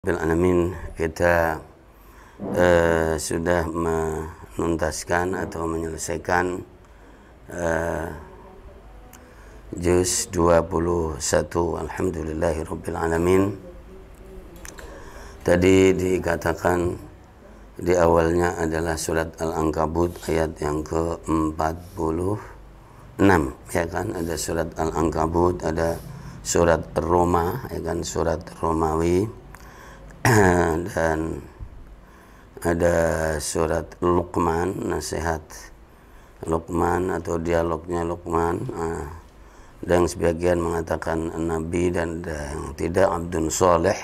Alamin, kita sudah menuntaskan atau menyelesaikan juz 21. Alhamdulillahirabbil alamin. Tadi dikatakan di awalnya adalah surat Al-Ankabut ayat yang ke-46, ya kan? Ada surat Al-Ankabut, ada surat Roma, ya kan, surat Romawi, dan ada surat Luqman, nasihat Luqman atau dialognya Luqman, dan sebagian mengatakan Nabi dan yang tidak Abdun Soleh,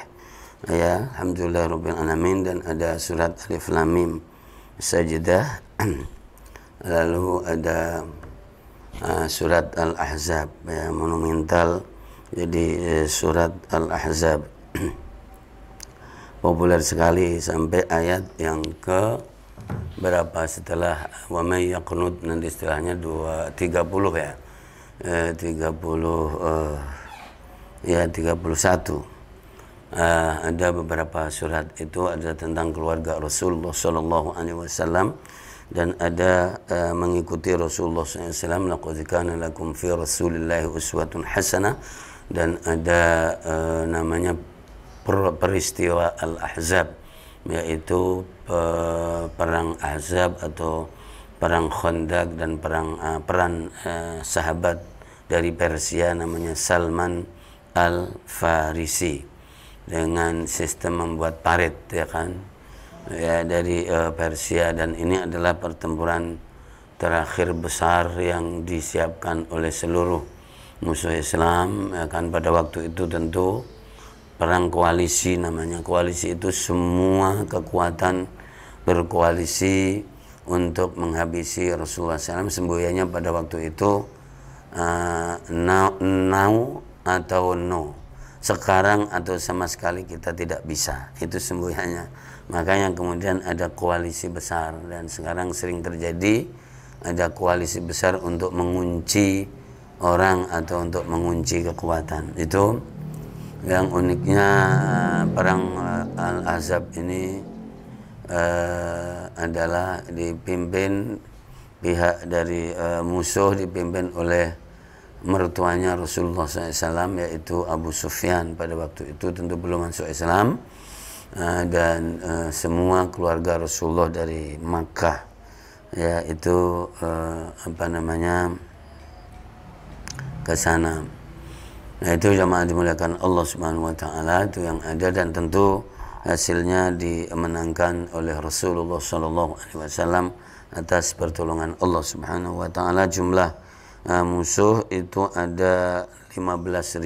ya, alhamdulillahirabbil alamin. Dan ada surat Alif Lam Mim Sajdah, lalu ada surat Al-Ahzab, ya, monumental, jadi surat Al-Ahzab populer sekali sampai ayat yang ke berapa setelah wa may yaqnut, nanti istilahnya 30, ya, 31. Ada beberapa surat itu ada tentang keluarga Rasulullah sallallahu alaihi wasallam, dan ada mengikuti Rasulullah SAW. Laqad kana lakum fi Rasulillahi uswatun hasanah, dan ada namanya peristiwa Al-Ahzab, yaitu perang Ahzab atau perang Khandaq, dan peran sahabat dari Persia namanya Salman Al-Farisi dengan sistem membuat parit, ya kan, ya, dari Persia. Dan ini adalah pertempuran terakhir besar yang disiapkan oleh seluruh musuh Islam, ya kan. Pada waktu itu tentu perang koalisi namanya. Koalisi itu semua kekuatan berkoalisi untuk menghabisi Rasulullah SAW. Semboyannya pada waktu itu now atau no, sekarang atau sama sekali kita tidak bisa, itu semboyannya. Makanya kemudian ada koalisi besar, dan sekarang sering terjadi ada koalisi besar untuk mengunci orang atau untuk mengunci kekuatan. Itu yang uniknya perang Al-Ahzab ini adalah dipimpin pihak dari musuh, dipimpin oleh mertuanya Rasulullah SAW, yaitu Abu Sufyan. Pada waktu itu tentu belum masuk Islam, dan semua keluarga Rasulullah dari Makkah, ya, itu ke sana. Nah, itu jamaah dimuliakan Allah Subhanahu wa taala, itu yang ada, dan tentu hasilnya dimenangkan oleh Rasulullah sallallahu alaihi wasallam atas pertolongan Allah Subhanahu wa taala. Jumlah musuh itu ada 15.000,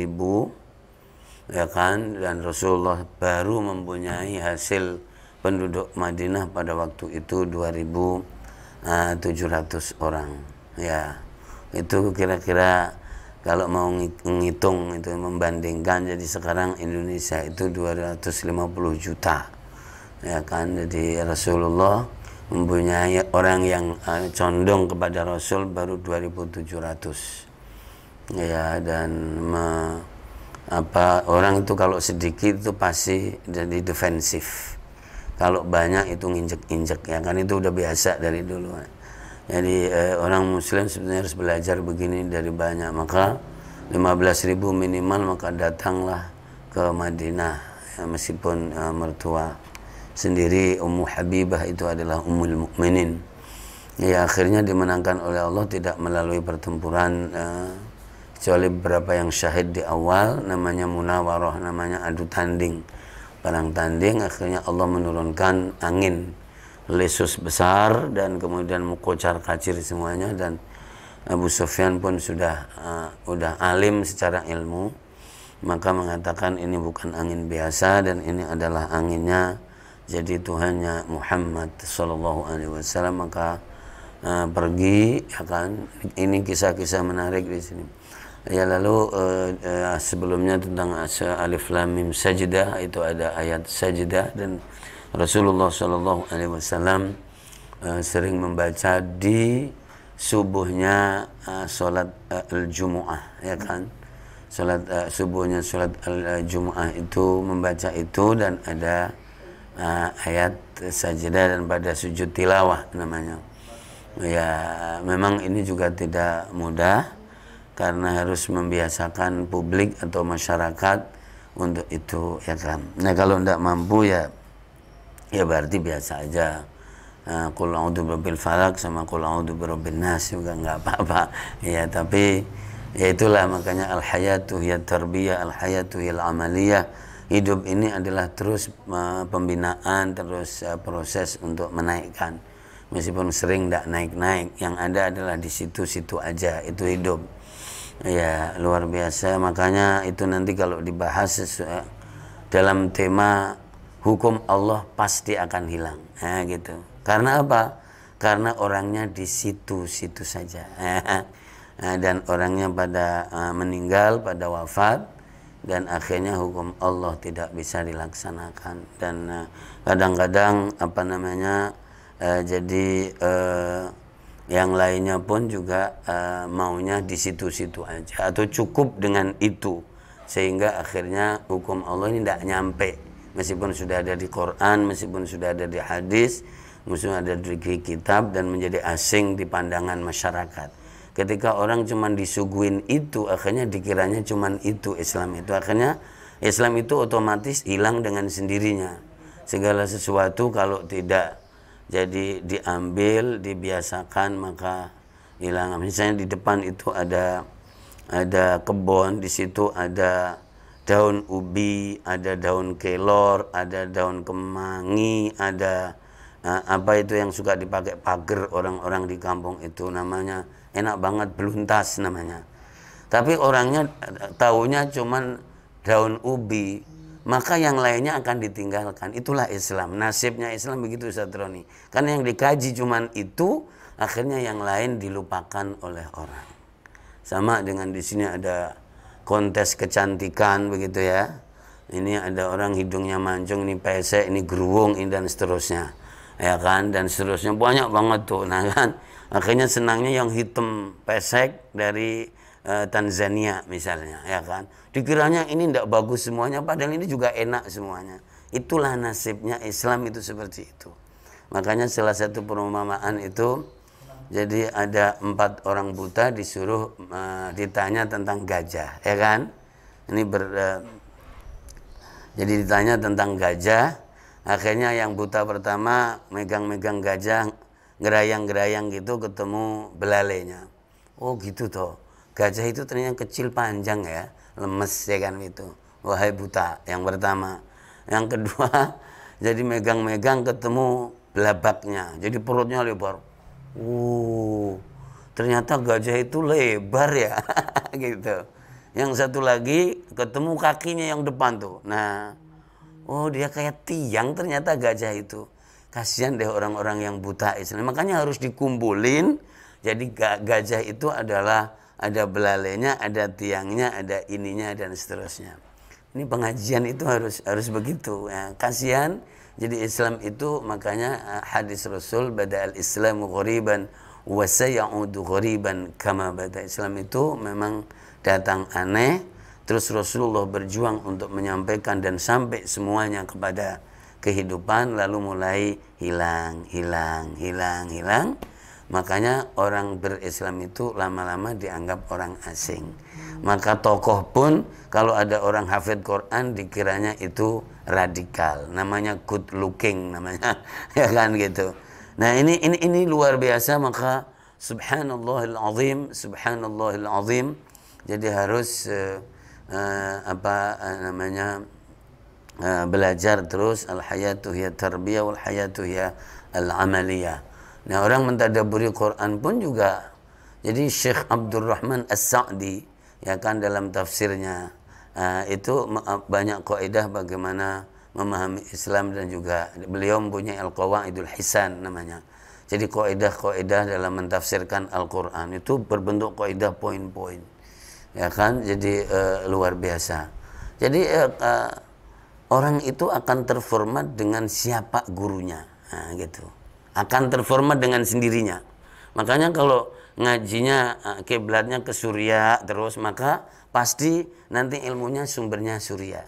ya kan, dan Rasulullah baru mempunyai hasil penduduk Madinah pada waktu itu 2.700 orang, ya. Itu kira-kira kalau mau menghitung itu, membandingkan, jadi sekarang Indonesia itu 250 juta, ya kan. Jadi Rasulullah mempunyai orang yang condong kepada Rasul baru 2.700, ya. Dan orang itu kalau sedikit itu pasti jadi defensif, kalau banyak itu nginjek-injek, ya kan, itu udah biasa dari dulu. Jadi orang muslim sebenarnya harus belajar begini dari banyak. Maka 15.000 minimal, maka datanglah ke Madinah, ya, meskipun mertua sendiri Ummu Habibah itu adalah Ummul Mukminin, ya, akhirnya dimenangkan oleh Allah tidak melalui pertempuran, kecuali beberapa yang syahid di awal, namanya munawarah, namanya adu tanding, perang tanding. Akhirnya Allah menurunkan angin lesus besar, dan kemudian mukocar kacir semuanya, dan Abu Sufyan pun sudah alim secara ilmu, maka mengatakan ini bukan angin biasa, dan ini adalah anginnya jadi Tuhannya Muhammad sallallahu alaihi wasallam. Maka pergi, ya kan. Ini kisah-kisah menarik di sini, ya. Lalu sebelumnya tentang Alif Lam Mim Sajdah, itu ada ayat Sajdah, dan Rasulullah sallallahu alaihi wasallam sering membaca di subuhnya sholat al-Jumu'ah, ya kan. sholat subuhnya, sholat Jumu'ah itu membaca itu, dan ada ayat sajadah dan pada sujud tilawah namanya. Ya memang ini juga tidak mudah karena harus membiasakan publik atau masyarakat untuk itu, ya kan. Nah kalau tidak mampu ya berarti biasa aja. Qul a'udzu birabbil falaq sama qul a'udzu birabbin nas juga nggak apa-apa. Ya tapi ya itulah makanya al-hayatu hiya tarbiyah, al-hayatu hiya al-amaliyah. Hidup ini adalah terus pembinaan, terus proses untuk menaikkan. Meskipun sering tidak naik-naik, yang ada adalah di situ-situ aja, itu hidup. Ya luar biasa, makanya itu nanti kalau dibahas dalam tema hukum Allah pasti akan hilang, gitu. Karena apa? Karena orangnya di situ-situ saja, dan orangnya pada meninggal, pada wafat, dan akhirnya hukum Allah tidak bisa dilaksanakan. Dan kadang-kadang jadi yang lainnya pun juga maunya di situ-situ aja atau cukup dengan itu, sehingga akhirnya hukum Allah ini tidak nyampe, meskipun sudah ada di Quran, meskipun sudah ada di hadis, meskipun ada di kitab, dan menjadi asing di pandangan masyarakat. Ketika orang cuma disuguhin itu, akhirnya dikiranya cuma itu Islam itu, akhirnya Islam itu otomatis hilang dengan sendirinya. Segala sesuatu kalau tidak jadi diambil, dibiasakan, maka hilang. Misalnya di depan itu ada kebun, di situ ada daun ubi, ada daun kelor, ada daun kemangi, ada apa itu yang suka dipakai pagar orang-orang di kampung itu, namanya enak banget, beluntas namanya. Tapi orangnya taunya cuman daun ubi, maka yang lainnya akan ditinggalkan. Itulah Islam. Nasibnya Islam begitu, Ustaz Roni. Karena yang dikaji cuman itu, akhirnya yang lain dilupakan oleh orang. Sama dengan di sini ada kontes kecantikan begitu ya. Ini ada orang hidungnya mancung, ini pesek, ini geruwung, ini dan seterusnya. Ya kan, dan seterusnya banyak banget tuh. Nah kan, akhirnya senangnya yang hitam pesek dari Tanzania misalnya, ya kan. Dikiranya ini tidak bagus semuanya, padahal ini juga enak semuanya. Itulah nasibnya Islam itu seperti itu. Makanya salah satu perumpamaan itu, jadi ada 4 orang buta disuruh ditanya tentang gajah, ya kan. Ini jadi ditanya tentang gajah. Akhirnya yang buta pertama megang-megang gajah, gerayang-gerayang gitu, ketemu belalainya. Oh gitu toh. Gajah itu ternyata kecil panjang ya, lemes ya kan itu. Wahai buta, yang pertama. Yang kedua, jadi megang-megang ketemu belabaknya, jadi perutnya lebar. Ternyata gajah itu lebar ya, gitu. Yang satu lagi ketemu kakinya yang depan tuh. Nah, dia kayak tiang ternyata gajah itu. Kasihan deh orang-orang yang buta Islam. Makanya harus dikumpulin. Jadi gajah itu adalah ada belalainya, ada tiangnya, ada ininya, dan seterusnya. Ini pengajian itu harus begitu. Ya. Kasihan. Jadi Islam itu, makanya hadis Rasul, bada'al Islamu ghoriban wa sayaudu ghoriban kama bada. Islam itu memang datang aneh, terus Rasulullah berjuang untuk menyampaikan dan sampai semuanya kepada kehidupan, lalu mulai hilang. Makanya orang berislam itu lama-lama dianggap orang asing. Maka tokoh pun kalau ada orang hafid Quran dikiranya itu radikal, namanya good looking namanya, ya kan gitu. Nah ini luar biasa, maka subhanallahil azim. Jadi harus belajar terus. Al-hayatu hiya tarbiyah wal hayatu hiya al-amaliyah. Nah orang mentadabburi Quran pun juga. Jadi Syekh Abdurrahman As-Sa'di, ya kan, dalam tafsirnya itu banyak kaidah bagaimana memahami Islam, dan juga beliau mempunyai Al-Qawaidul Hisan namanya. Jadi kaidah-kaidah dalam mentafsirkan Al-Quran itu berbentuk kaidah poin-poin, ya kan. Jadi luar biasa. Jadi orang itu akan terformat dengan siapa gurunya, gitu. Akan terformat dengan sendirinya. Makanya kalau ngajinya kiblatnya ke Surya terus, maka pasti nanti ilmunya sumbernya surya.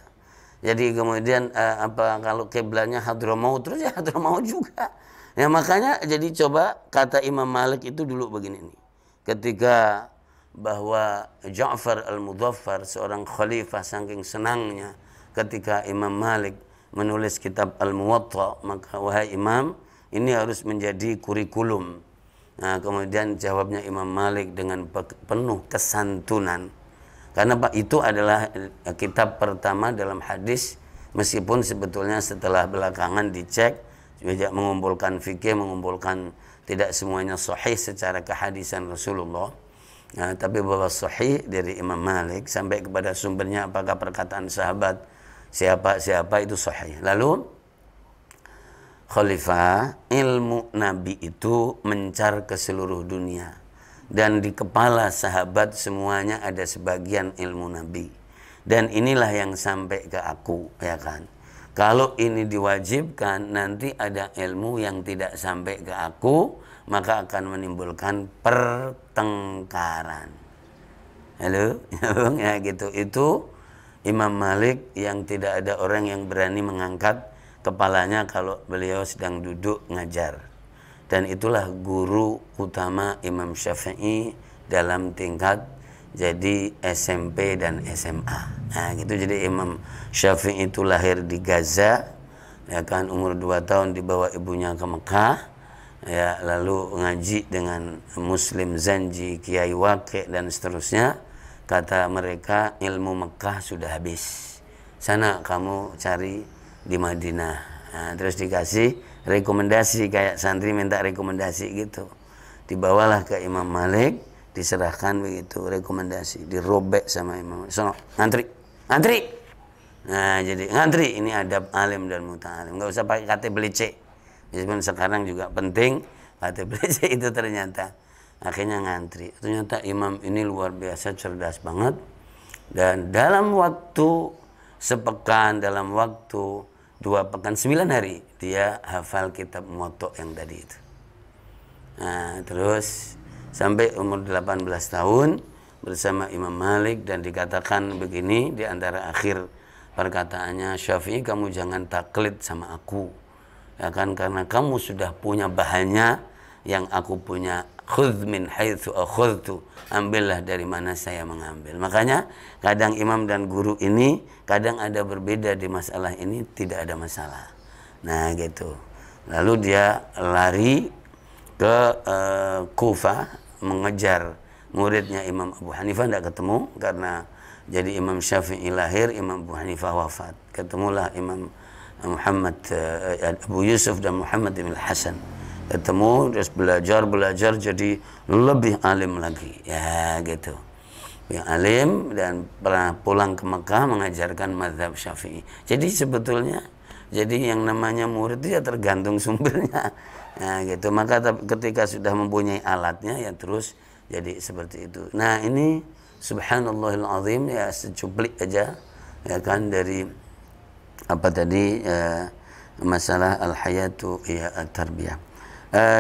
Jadi kemudian kalau kiblatnya Hadramaut terus ya Hadramaut juga. Ya makanya jadi coba kata Imam Malik itu dulu begini nih. Ketika bahwa Ja'far al-Mudhaffar seorang khalifah saking senangnya ketika Imam Malik menulis kitab Al-Muwatta, maka wahai Imam, ini harus menjadi kurikulum. Nah, kemudian jawabnya Imam Malik dengan penuh kesantunan. Karena itu adalah kitab pertama dalam hadis, meskipun sebetulnya setelah belakangan dicek, juga mengumpulkan fikih, mengumpulkan tidak semuanya sahih secara kehadisan Rasulullah. Nah, tapi bahwa sahih dari Imam Malik sampai kepada sumbernya apakah perkataan sahabat siapa itu sahih. Lalu khalifah, ilmu Nabi itu mencar ke seluruh dunia. Dan di kepala sahabat semuanya ada sebagian ilmu Nabi. Dan inilah yang sampai ke aku, ya kan. Kalau ini diwajibkan, nanti ada ilmu yang tidak sampai ke aku, maka akan menimbulkan pertengkaran. Halo, ya gitu. Itu Imam Malik yang tidak ada orang yang berani mengangkat kepalanya kalau beliau sedang duduk ngajar. Dan itulah guru utama Imam Syafi'i dalam tingkat jadi SMP dan SMA. Nah gitu, jadi Imam Syafi'i itu lahir di Gaza, ya kan, umur 2 tahun dibawa ibunya ke Mekah, ya, lalu ngaji dengan Muslim Zanji, Kiai Waqi dan seterusnya. Kata mereka ilmu Mekah sudah habis, sana kamu cari di Madinah. Nah, terus dikasih rekomendasi, kayak santri minta rekomendasi gitu. Dibawalah ke Imam Malik, diserahkan begitu rekomendasi, dirobek sama Imam. Sono, ngantri. Nah, jadi ngantri ini adab alim dan muta'alim. Enggak usah pakai KTP C. Meskipun sekarang juga penting KTP C itu ternyata. Akhirnya ngantri. Ternyata imam ini luar biasa cerdas banget. Dan dalam waktu sepekan, dalam waktu 2 pekan, 9 hari dia hafal kitab Muwatta yang tadi itu. Nah, terus sampai umur 18 tahun bersama Imam Malik, dan dikatakan begini di antara akhir perkataannya, Syafi'i kamu jangan taklid sama aku, ya kan, karena kamu sudah punya bahannya yang aku punya. Khudh min haitsu akhadtu, ambillah dari mana saya mengambil. Makanya kadang imam dan guru ini kadang ada berbeda di masalah ini, tidak ada masalah. Nah gitu. Lalu dia lari ke Kufah mengejar muridnya Imam Abu Hanifah, tidak ketemu karena jadi Imam Syafi'i lahir, Imam Abu Hanifah wafat. Ketemulah Imam Muhammad Abu Yusuf dan Muhammad bin Hasan. Ketemu, terus belajar jadi lebih alim lagi, ya gitu, yang alim, dan pernah pulang ke Mekah mengajarkan mazhab Syafi'i. Jadi sebetulnya jadi yang namanya murid itu ya tergantung sumbernya, ya gitu. Maka ketika sudah mempunyai alatnya ya terus jadi seperti itu. Nah ini subhanallahil azim, ya secuplik aja, ya kan, dari apa tadi masalah al-hayatu ya at-tarbiyah.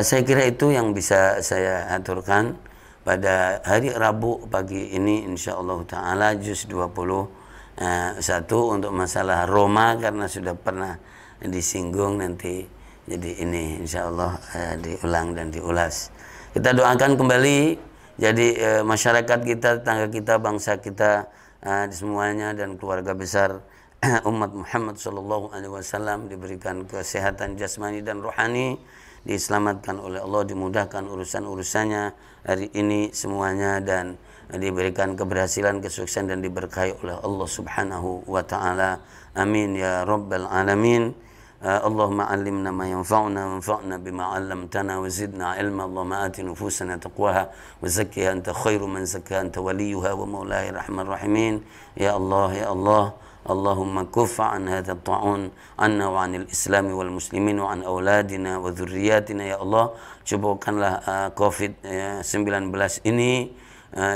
Saya kira itu yang bisa saya aturkan pada hari Rabu pagi ini, insyaallah ta'ala, juz 21 untuk masalah Roma, karena sudah pernah disinggung, nanti jadi ini insyaallah diulang dan diulas. Kita doakan kembali jadi masyarakat kita, tetangga kita, bangsa kita, semuanya dan keluarga besar umat Muhammad sallallahu alaihi wasallam diberikan kesehatan jasmani dan rohani, diselamatkan oleh Allah, dimudahkan urusan-urusannya hari ini semuanya, dan diberikan keberhasilan, kesuksesan, dan diberkahi oleh Allah subhanahu wa ta'ala. Amin ya rabbal alamin. Allahumma allimna ma yanfa'una wanfa'na bima 'allamtana wa zidna ilma. Allahumma ati nufusana taqwaha wa zakkiha anta khairu man zakkaha anta waliyuha wa maulaya arhamar rahimin. Ya Allah, ya Allah, Allahumma kuffa an hadha ta'un anna wa anil islami wal muslimin wa an auladina wa dhurriyatina. Ya Allah, cobakanlah COVID-19 ini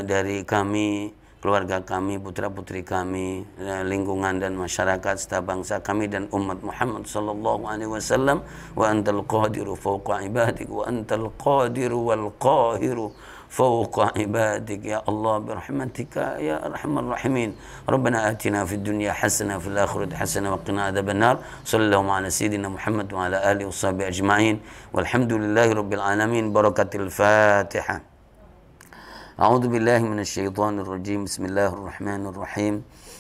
dari kami, keluarga kami, putra-putri kami, lingkungan dan masyarakat serta bangsa kami dan umat Muhammad sallallahu alaihi wasallam. Wa antal qadiru fawqa ibadik wa antal qadiru wal qahiru فوق عبادك يا الله برحمتك يا أرحم الراحمين. ربنا آتنا في الدنيا حسنة وفي الآخرة حسنة وقنا عذاب النار. صلى الله على سيدنا محمد وعلى آله وصحبه أجمعين والحمد لله رب العالمين. بركة الفاتحة. أعوذ بالله من الشيطان الرجيم. بسم الله الرحمن الرحيم.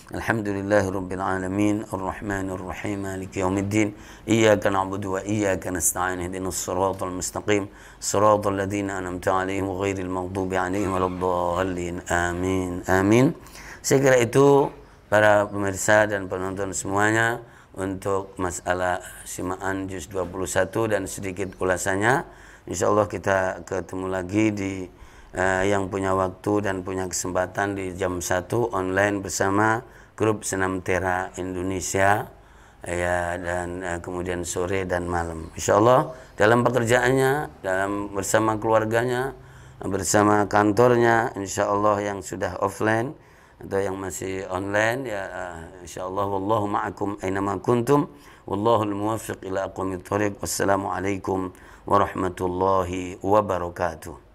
الحمد لله رب العالمين الرحمن الرحيم مالك يوم الدين. إياك نعبد وإياك نستعين. اهدنا الصراط المستقيم صراط الذين أنعمت عليهم غير المغضوب عليهم ولا الضالين. آمين آمين. Saya kira itu para pemirsa dan penonton semuanya untuk masalah simaan juz 21 dan sedikit ulasannya. Insyaallah kita ketemu lagi di yang punya waktu dan punya kesempatan di jam 1 online bersama grup Senam Tera Indonesia ya, dan kemudian sore dan malam. Insyaallah dalam pekerjaannya, dalam bersama keluarganya, bersama kantornya, insyaallah yang sudah offline atau yang masih online ya, insyaallah wallahu ma'akum ainama kuntum wallahul muwaffiq ila aqwamit thoriq. Wassalamualaikum warahmatullahi wabarakatuh.